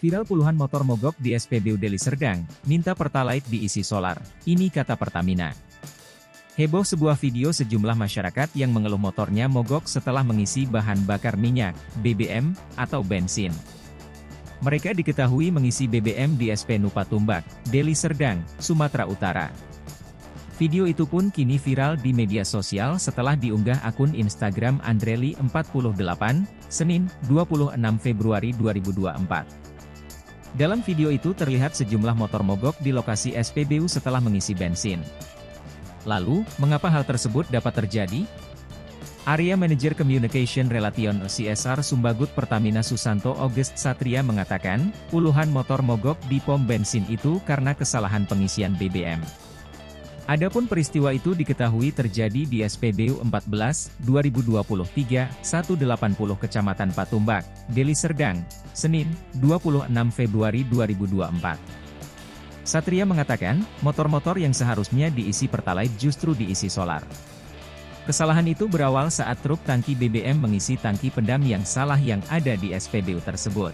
Viral puluhan motor mogok di SPBU Deli Serdang, minta Pertalite diisi solar. Ini kata Pertamina. Heboh sebuah video sejumlah masyarakat yang mengeluh motornya mogok setelah mengisi bahan bakar minyak, BBM, atau bensin. Mereka diketahui mengisi BBM di SP Nupa Tumbak, Deli Serdang, Sumatera Utara. Video itu pun kini viral di media sosial setelah diunggah akun Instagram Andreli48, Senin, 26 Februari 2024. Dalam video itu terlihat sejumlah motor mogok di lokasi SPBU setelah mengisi bensin. Lalu, mengapa hal tersebut dapat terjadi? Area Manager Communication Relation CSR Sumbagut Pertamina Susanto August Satria mengatakan, puluhan motor mogok di pom bensin itu karena kesalahan pengisian BBM. Adapun peristiwa itu diketahui terjadi di SPBU 14, 2023, 180 Kecamatan Patumbak, Deli Serdang, Senin, 26 Februari 2024. Satria mengatakan, motor-motor yang seharusnya diisi Pertalite justru diisi solar. Kesalahan itu berawal saat truk tangki BBM mengisi tangki pendam yang salah yang ada di SPBU tersebut.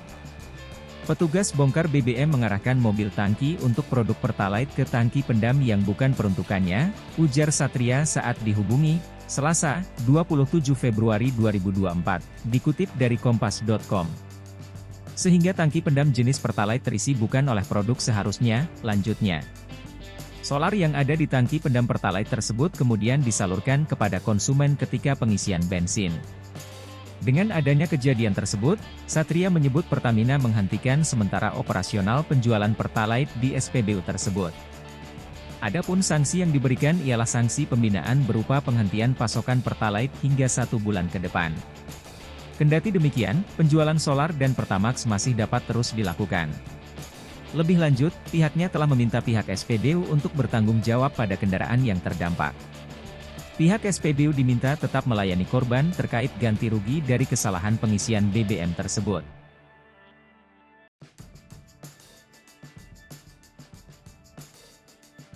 Petugas bongkar BBM mengarahkan mobil tangki untuk produk Pertalite ke tangki pendam yang bukan peruntukannya, ujar Satria saat dihubungi, Selasa, 27 Februari 2024, dikutip dari Kompas.com. Sehingga tangki pendam jenis Pertalite terisi bukan oleh produk seharusnya, lanjutnya. Solar yang ada di tangki pendam Pertalite tersebut kemudian disalurkan kepada konsumen ketika pengisian bensin. Dengan adanya kejadian tersebut, Satria menyebut Pertamina menghentikan sementara operasional penjualan Pertalite di SPBU tersebut. Adapun sanksi yang diberikan ialah sanksi pembinaan berupa penghentian pasokan Pertalite hingga 1 bulan ke depan. Kendati demikian, penjualan solar dan Pertamax masih dapat terus dilakukan. Lebih lanjut, pihaknya telah meminta pihak SPBU untuk bertanggung jawab pada kendaraan yang terdampak. Pihak SPBU diminta tetap melayani korban terkait ganti rugi dari kesalahan pengisian BBM tersebut.